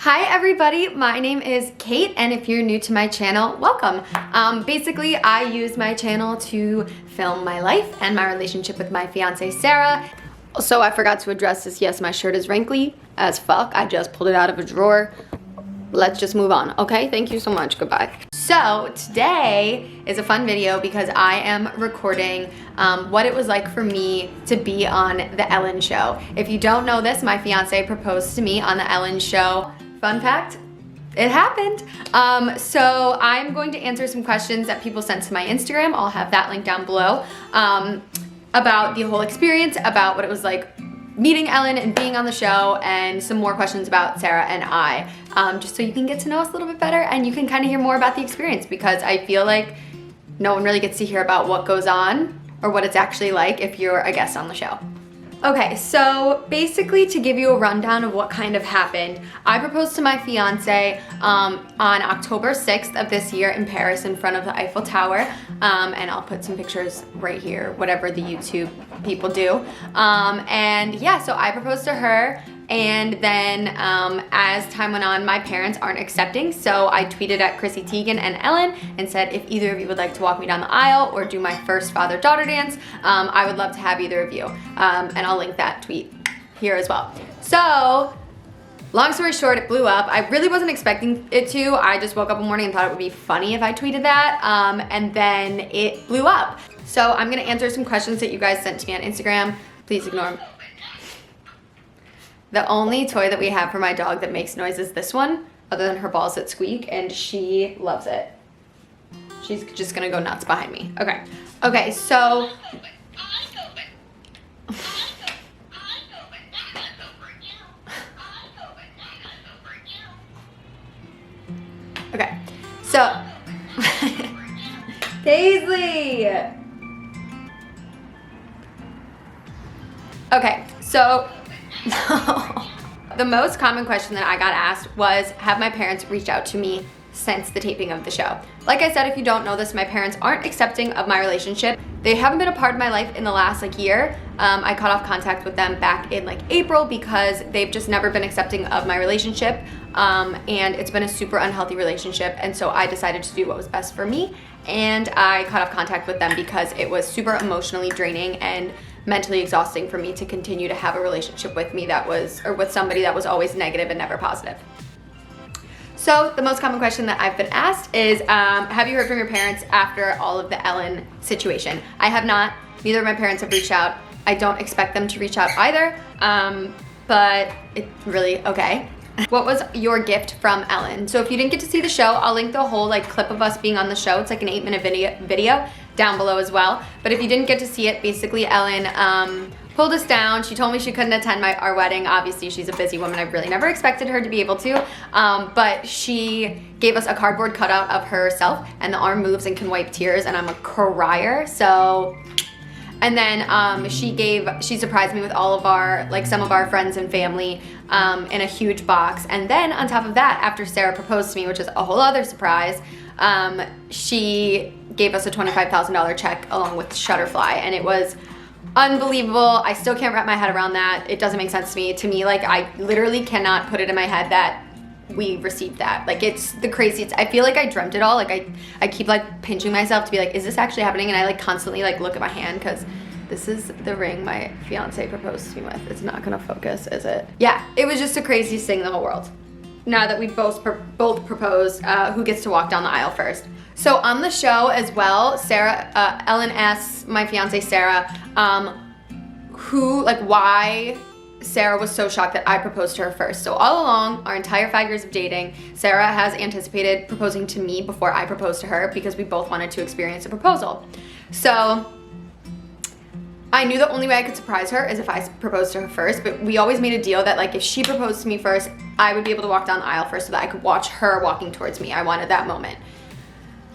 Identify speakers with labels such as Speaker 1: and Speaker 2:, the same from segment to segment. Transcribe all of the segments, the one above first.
Speaker 1: Hi everybody, my name is Kate, and if you're new to my channel, welcome. Basically, I use my channel to film my life and my relationship with my fiance, Sarah. So I forgot to address this. Yes, my shirt is wrinkly as fuck. I just pulled it out of a drawer. Let's just move on, okay? Thank you so much, goodbye. So today is a fun video because I am recording what it was like for me to be on the Ellen show. If you don't know this, my fiance proposed to me on the Ellen show. Fun fact, it happened. So I'm going to answer some questions that people sent to my Instagram. I'll have that link down below, about the whole experience, about what it was like meeting Ellen and being on the show, and some more questions about Sarah and I, just so you can get to know us a little bit better and you can kind of hear more about the experience, because I feel like no one really gets to hear about what goes on or what it's actually like if you're a guest on the show. Okay, so basically, to give you a rundown of what kind of happened, I proposed to my fiance on October 6th of this year in Paris in front of the Eiffel Tower, and I'll put some pictures right here, whatever the YouTube people do. And yeah, so I proposed to her, and then as time went on, my parents aren't accepting, so I tweeted at Chrissy Teigen and Ellen and said, if either of you would like to walk me down the aisle or do my first father-daughter dance, I would love to have either of you. And I'll link that tweet here as well. So, long story short, it blew up. I really wasn't expecting it to. I just woke up one morning and thought it would be funny if I tweeted that, and then it blew up. So I'm gonna answer some questions that you guys sent to me on Instagram. Please ignore them. The only toy that we have for my dog that makes noise is this one, other than her balls that squeak, and she loves it. She's just gonna go nuts behind me. Okay, so. Okay, so. Paisley! Okay, so. The most common question that I got asked was, have my parents reached out to me since the taping of the show? Like I said, if you don't know this, my parents aren't accepting of my relationship. They haven't been a part of my life in the last year. I cut off contact with them back in April because they've just never been accepting of my relationship, and it's been a super unhealthy relationship, and so I decided to do what was best for me, and I cut off contact with them because it was super emotionally draining and mentally exhausting for me to continue to have a relationship with me that was, or with somebody that was always negative and never positive. So the most common question that I've been asked is, have you heard from your parents after all of the Ellen situation? I have not. Neither of my parents have reached out. I don't expect them to reach out either, but it's really okay. What was your gift from Ellen? So if you didn't get to see the show, I'll link the whole clip of us being on the show. It's an 8-minute video down below as well. But if you didn't get to see it, basically Ellen pulled us down. She told me she couldn't attend our wedding. Obviously, she's a busy woman. I really never expected her to be able to. But she gave us a cardboard cutout of herself, and the arm moves and can wipe tears, and I'm a crier, so. And then she surprised me with all of our, some of our friends and family in a huge box. And then on top of that, after Sarah proposed to me, which is a whole other surprise, she gave us a $25,000 check along with Shutterfly, and it was unbelievable. I still can't wrap my head around that. It doesn't make sense to me. To me, I literally cannot put it in my head that we received that. It's the craziest. I feel like I dreamt it all. I keep pinching myself to be is this actually happening? And I constantly look at my hand, because this is the ring my fiance proposed to me with. It's not gonna focus, is it? Yeah, it was just the craziest thing in the whole world. Now that we both proposed, who gets to walk down the aisle first? So on the show as well, Ellen asks my fiance Sarah, why Sarah was so shocked that I proposed to her first. So all along, our entire 5 years of dating, Sarah has anticipated proposing to me before I proposed to her, because we both wanted to experience a proposal. So I knew the only way I could surprise her is if I proposed to her first, but we always made a deal that if she proposed to me first, I would be able to walk down the aisle first so that I could watch her walking towards me. I wanted that moment.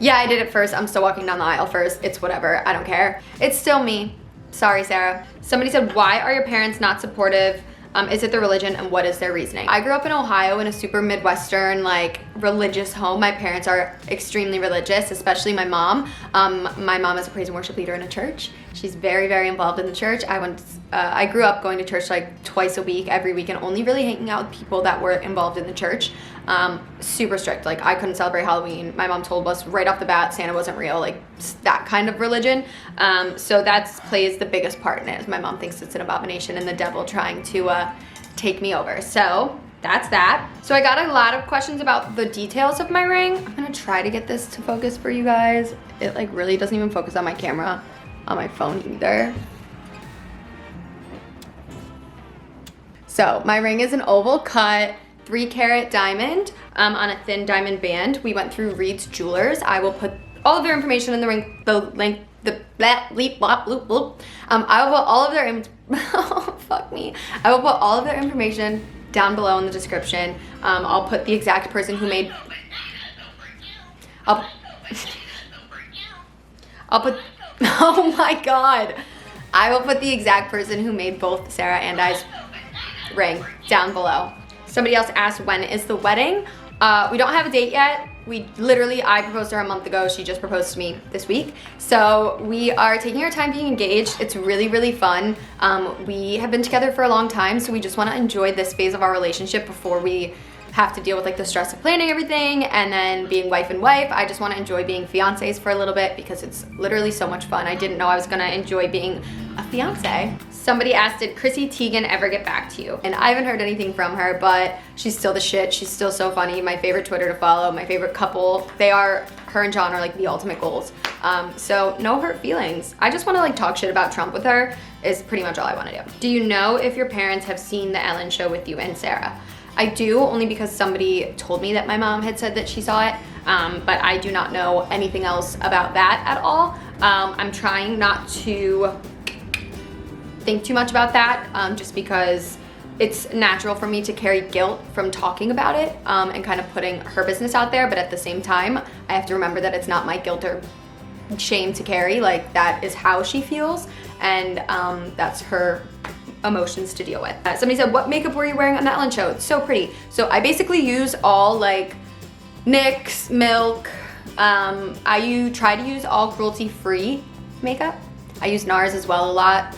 Speaker 1: Yeah, I did it first. I'm still walking down the aisle first. It's whatever. I don't care. It's still me. Sorry, Sarah. Somebody said, why are your parents not supportive? Is it their religion, and what is their reasoning? I grew up in Ohio in a super Midwestern, religious home. My parents are extremely religious, especially my mom. My mom is a praise and worship leader in a church. She's very, very involved in the church. I grew up going to church like twice a week, every week, and only really hanging out with people that were involved in the church. Super strict. Like, I couldn't celebrate Halloween. My mom told us right off the bat Santa wasn't real, like that kind of religion. So that plays the biggest part in it. My mom thinks it's an abomination and the devil trying to take me over. So that's that. So I got a lot of questions about the details of my ring. I'm gonna try to get this to focus for you guys. It like really doesn't even focus on my camera, on my phone either. So my ring is an oval cut 3-carat diamond on a thin diamond band. We went through Reed's Jewelers. I will put all of their information in the ring, the link, the bleep, blop, bloop, bloop. I will put all of their oh, fuck me. I will put all of their information down below in the description. I'll put the exact person who made, I'll put, oh my God. I will put the exact person who made both Sarah and I's ring down below. Somebody else asked, when is the wedding? We don't have a date yet. I proposed to her a month ago. She just proposed to me this week. So we are taking our time being engaged. It's really, really fun. We have been together for a long time, so we just want to enjoy this phase of our relationship before we have to deal with like the stress of planning everything and then being wife and wife. I just want to enjoy being fiancés for a little bit because it's literally so much fun. I didn't know I was gonna enjoy being a fiancé. Somebody asked, did Chrissy Teigen ever get back to you? And I haven't heard anything from her, but she's still the shit. She's still so funny. My favorite Twitter to follow, my favorite couple. Her and John are like the ultimate goals. So no hurt feelings. I just want to like talk shit about Trump with her is pretty much all I want to do. Do you know if your parents have seen the Ellen show with you and Sarah? I do, only because somebody told me that my mom had said that she saw it, but I do not know anything else about that at all. I'm trying not to think too much about that, just because it's natural for me to carry guilt from talking about it and kind of putting her business out there, but at the same time, I have to remember that it's not my guilt or shame to carry. Like, that is how she feels, and that's her emotions to deal with. Somebody said, what makeup were you wearing on the Ellen show? It's so pretty. So I basically use all like NYX, Milk. I try to use all cruelty-free makeup. I use NARS as well a lot.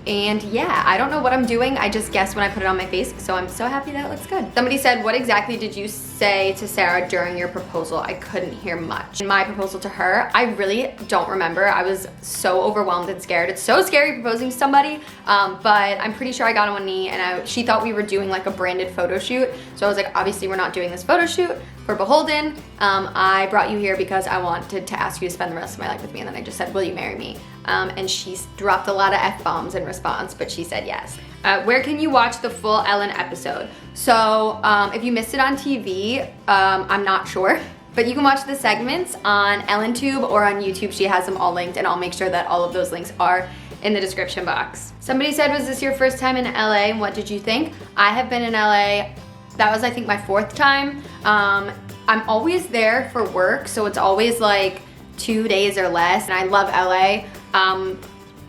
Speaker 1: And yeah, I don't know what I'm doing. I just guessed when I put it on my face, so I'm so happy that it looks good. Somebody said, what exactly did you say to Sarah during your proposal? I couldn't hear much. In my proposal to her, I really don't remember. I was so overwhelmed and scared. It's so scary proposing to somebody, but I'm pretty sure I got on one knee and she thought we were doing like a branded photo shoot. So I was like, obviously we're not doing this photo shoot for Beholden. I brought you here because I wanted to ask you to spend the rest of my life with me. And then I just said, will you marry me? And she dropped a lot of F-bombs in response, but she said yes. Where can you watch the full Ellen episode? So if you missed it on TV, I'm not sure, but you can watch the segments on EllenTube or on YouTube. She has them all linked, and I'll make sure that all of those links are in the description box. Somebody said, was this your first time in LA, and what did you think? I have been in LA, that was I think my 4th time. I'm always there for work, so it's always like 2 days or less, and I love LA.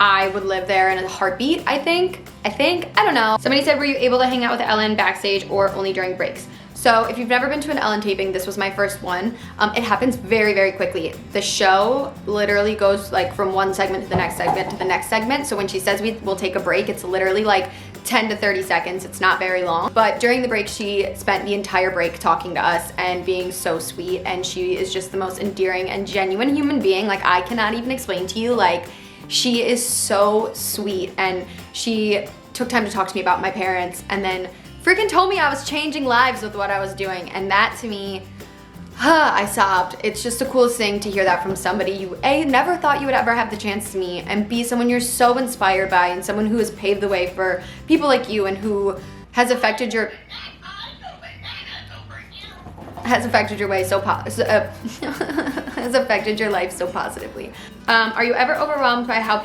Speaker 1: I would live there in a heartbeat, I think, I don't know. Somebody said, were you able to hang out with Ellen backstage or only during breaks? So if you've never been to an Ellen taping, this was my first one. It happens very, very quickly. The show literally goes like from one segment to the next segment to the next segment. So when she says we'll take a break, it's literally like 10 to 30 seconds. It's not very long. But during the break, she spent the entire break talking to us and being so sweet. And she is just the most endearing and genuine human being. Like, I cannot even explain to you, like, she is so sweet. And she took time to talk to me about my parents and then freaking told me I was changing lives with what I was doing. And that to me, I sobbed. It's just the coolest thing to hear that from somebody you A, never thought you would ever have the chance to meet, and B, someone you're so inspired by and someone who has paved the way for people like you and who has affected your way so has affected your life so positively. Are you ever overwhelmed by how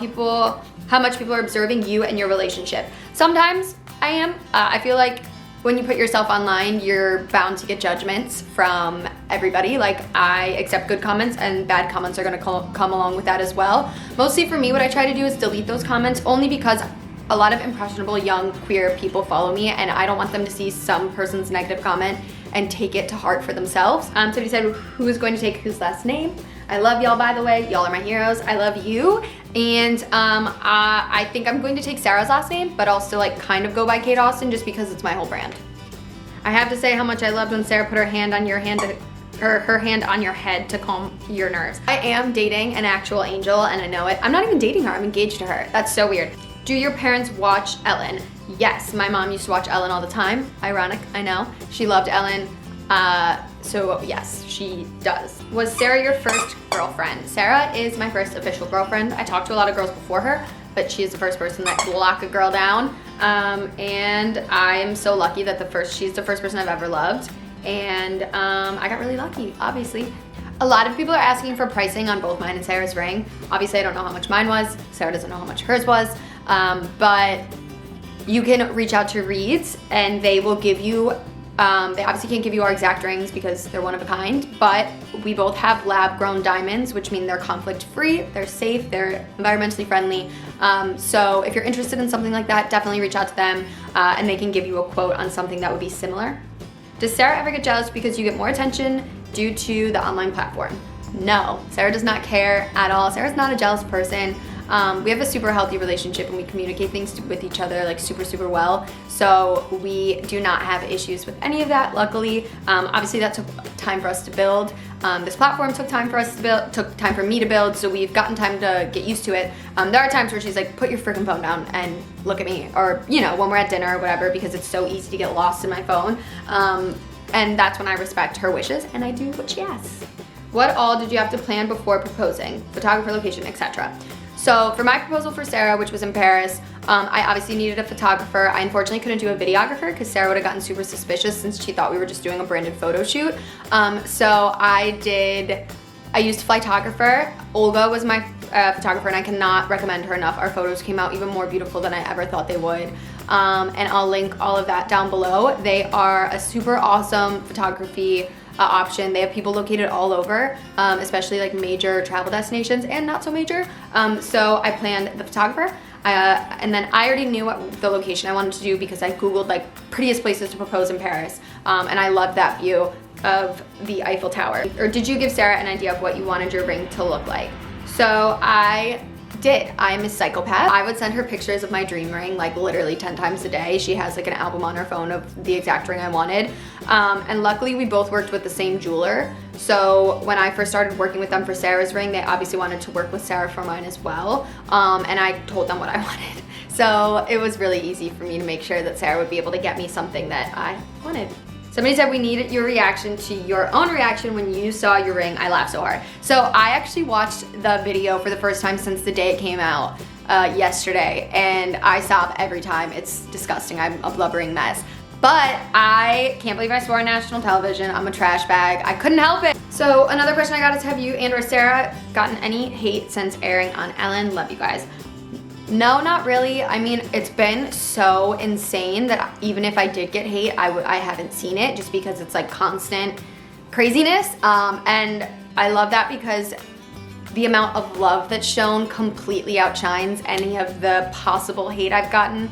Speaker 1: much people are observing you and your relationship? Sometimes I am. I feel like when you put yourself online, you're bound to get judgments from everybody. Like, I accept good comments and bad comments are gonna come along with that as well. Mostly for me, what I try to do is delete those comments, only because a lot of impressionable young queer people follow me and I don't want them to see some person's negative comment and take it to heart for themselves. Somebody said, who is going to take whose last name? I love y'all, by the way. Y'all are my heroes. I love you. And I think I'm going to take Sarah's last name, but I'll still like kind of go by Kate Austin just because it's my whole brand. I have to say how much I loved when Sarah put her hand on your hand or her hand on your head to calm your nerves. I am dating an actual angel and I know it. I'm not even dating her, I'm engaged to her. That's so weird. Do your parents watch Ellen? Yes, my mom used to watch Ellen all the time. Ironic, I know. She loved Ellen. So yes, she does. Was Sarah your first girlfriend? Sarah is my first official girlfriend. I talked to a lot of girls before her, but she is the first person that could lock a girl down. And I am so lucky that she's the first person I've ever loved. And I got really lucky, obviously. A lot of people are asking for pricing on both mine and Sarah's ring. Obviously, I don't know how much mine was. Sarah doesn't know how much hers was. But you can reach out to Reed's and they will give you, they obviously can't give you our exact rings because they're one of a kind, but we both have lab grown diamonds, which mean they're conflict free, they're safe, they're environmentally friendly. So if you're interested in something like that, definitely reach out to them and they can give you a quote on something that would be similar. Does Sarah ever get jealous because you get more attention due to the online platform? No, Sarah does not care at all. Sarah's not a jealous person. We have a super healthy relationship and we communicate things with each other like super well. So we do not have issues with any of that, luckily. Obviously that took time for us to build. This platform took time for us to build, took time for me to build, so we've gotten time to get used to it. There are times where she's like, put your freaking phone down and look at me, or you know, when we're at dinner or whatever, because it's so easy to get lost in my phone. And that's when I respect her wishes and I do what she asks. What all did you have to plan before proposing? Photographer, location, etc. So for my proposal for Sarah, which was in Paris, I obviously needed a photographer. I unfortunately couldn't do a videographer because Sarah would have gotten super suspicious since she thought we were just doing a branded photo shoot. So I used a photographer. Olga was my photographer and I cannot recommend her enough. Our photos came out even more beautiful than I ever thought they would. And I'll link all of that down below. They are a super awesome photography option. They have people located all over, especially like major travel destinations and not so major. So I planned the photographer and then I already knew what the location I wanted to do because I Googled like prettiest places to propose in Paris. And I loved that view of the Eiffel Tower. Or did you give Sarah an idea of what you wanted your ring to look like? So I did. I'm a psychopath. I would send her pictures of my dream ring like literally 10 times a day. She has like an album on her phone of the exact ring I wanted. And luckily we both worked with the same jeweler. So when I first started working with them for Sarah's ring, they obviously wanted to work with Sarah for mine as well. And I told them what I wanted. So it was really easy for me to make sure that Sarah would be able to get me something that I wanted. Somebody said we need your reaction to your own reaction when you saw your ring. I laughed so hard. So I actually watched the video for the first time since the day it came out yesterday, and I sob every time. It's disgusting. I'm a blubbering mess. But I can't believe I swore on national television. I'm a trash bag. I couldn't help it. So another question I got is, have you and or Sarah gotten any hate since airing on Ellen? Love you guys. No, not really. I mean, it's been so insane that even if I did get hate, I haven't seen it just because it's like constant craziness. And I love that because the amount of love that's shown completely outshines any of the possible hate I've gotten.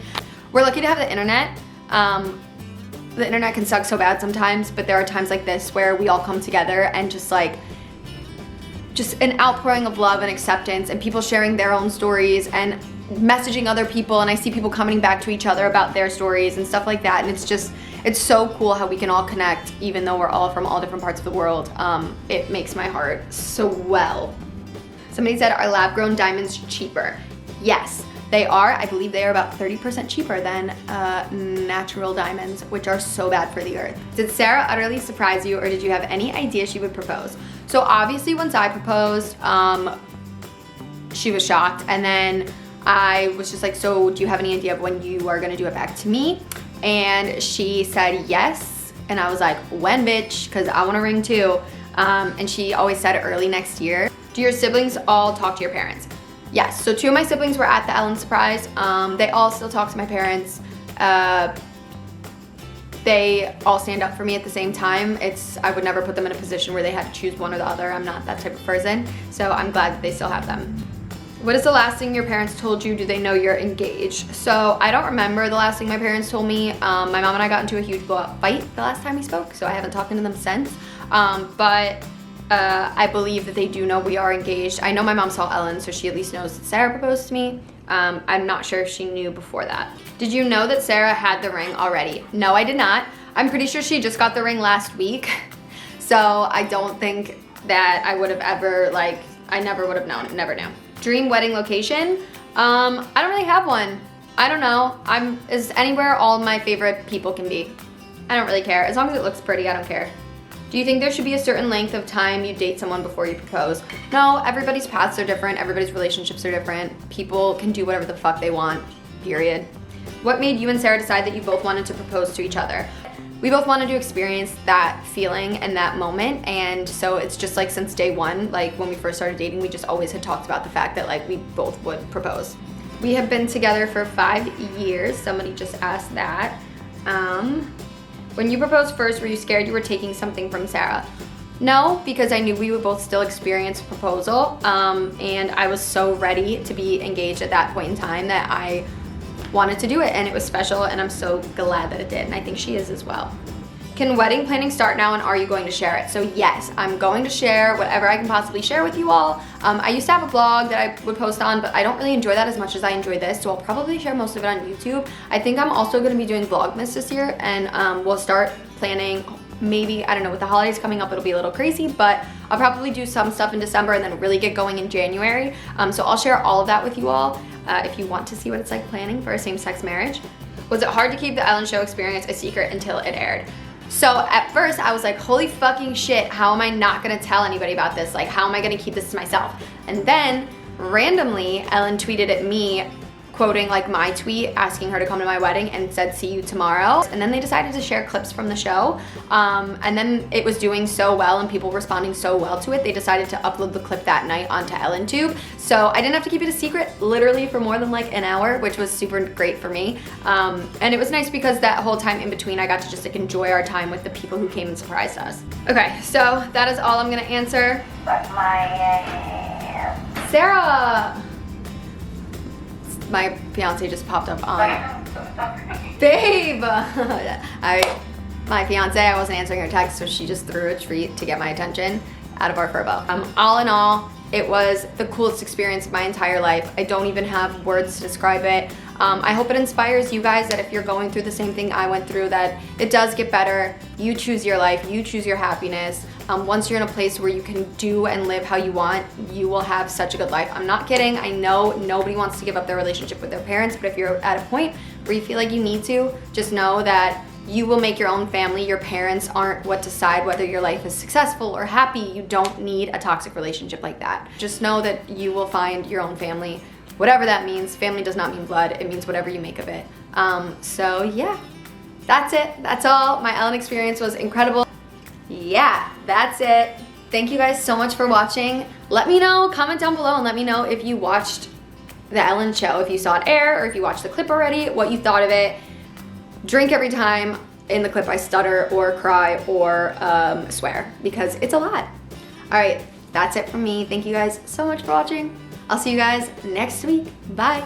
Speaker 1: We're lucky to have the internet. The internet can suck so bad sometimes, but there are times like this where we all come together and just an outpouring of love and acceptance and people sharing their own stories and messaging other people, and I see people coming back to each other about their stories and stuff like that, and it's so cool how we can all connect even though we're all from all different parts of the world. It makes my heart so well. Somebody said, are lab grown diamonds cheaper? Yes, they are. I believe they are about 30% cheaper than natural diamonds, which are so bad for the earth. Did Sarah utterly surprise you, or did you have any idea she would propose? So obviously once I proposed, she was shocked, and then I was just like, so do you have any idea of when you are gonna do it back to me? And she said yes, and I was like, when, bitch? Because I want a ring too. And she always said early next year. Do your siblings all talk to your parents? Yes, so 2 of my siblings were at the Ellen surprise. They all still talk to my parents. They all stand up for me at the same time. I would never put them in a position where they had to choose one or the other. I'm not that type of person. So I'm glad that they still have them. What is the last thing your parents told you? Do they know you're engaged? So I don't remember the last thing my parents told me. My mom and I got into a huge blowout fight the last time we spoke, so I haven't talked to them since. But I believe that they do know we are engaged. I know my mom saw Ellen, so she at least knows that Sarah proposed to me. I'm not sure if she knew before that. Did you know that Sarah had the ring already? No, I did not. I'm pretty sure she just got the ring last week. So I don't think that I would have ever, like, I never would have known, never knew. Dream wedding location? I don't really have one. I don't know. Is anywhere all my favorite people can be. I don't really care. As long as it looks pretty, I don't care. Do you think there should be a certain length of time you date someone before you propose? No, everybody's paths are different. Everybody's relationships are different. People can do whatever the fuck they want, period. What made you and Sarah decide that you both wanted to propose to each other? We both wanted to experience that feeling and that moment, and so it's just like since day one, like when we first started dating, we just always had talked about the fact that like we both would propose. We have been together for 5 years. Somebody just asked that. When you proposed first, were you scared you were taking something from Sarah? No, because I knew we would both still experience a proposal, and I was so ready to be engaged at that point in time that I wanted to do it, and it was special, and I'm so glad that it did, and I think she is as well. Can wedding planning start now, and are you going to share it? So yes, I'm going to share whatever I can possibly share with you all. I used to have a blog that I would post on, but I don't really enjoy that as much as I enjoy this, so I'll probably share most of it on YouTube. I think I'm also going to be doing Vlogmas this year, and we'll start planning, maybe, I don't know, with the holidays coming up, it'll be a little crazy, but I'll probably do some stuff in December and then really get going in January. So I'll share all of that with you all if you want to see what it's like planning for a same-sex marriage. Was it hard to keep the Ellen Show experience a secret until it aired? So at first I was like, holy fucking shit, how am I not gonna tell anybody about this? Like, how am I gonna keep this to myself? And then randomly, Ellen tweeted at me, quoting like my tweet, asking her to come to my wedding, and said, see you tomorrow. And then they decided to share clips from the show. And then it was doing so well and people responding so well to it, they decided to upload the clip that night onto EllenTube. So I didn't have to keep it a secret literally for more than like an hour, which was super great for me. And it was nice because that whole time in between, I got to just like enjoy our time with the people who came and surprised us. Okay, so that is all I'm gonna answer. Sarah! My fiance just popped up on. Babe! My fiance, I wasn't answering her text, so she just threw a treat to get my attention out of our furbo. All in all, it was the coolest experience of my entire life. I don't even have words to describe it. I hope it inspires you guys that if you're going through the same thing I went through, that it does get better. You choose your life, you choose your happiness. Once you're in a place where you can do and live how you want, you will have such a good life. I'm not kidding. I know nobody wants to give up their relationship with their parents, but if you're at a point where you feel like you need to, just know that you will make your own family. Your parents aren't what decide whether your life is successful or happy. You don't need a toxic relationship like that. Just know that you will find your own family, whatever that means. Family does not mean blood. It means whatever you make of it. So yeah, that's it. That's all. My Ellen experience was incredible. Yeah, that's it. Thank you guys so much for watching. Let me know, comment down below and let me know if you watched the Ellen Show, if you saw it air or if you watched the clip already, what you thought of it. Drink every time in the clip I stutter or cry or swear because it's a lot. All right, that's it from me. Thank you guys so much for watching. I'll see you guys next week. Bye.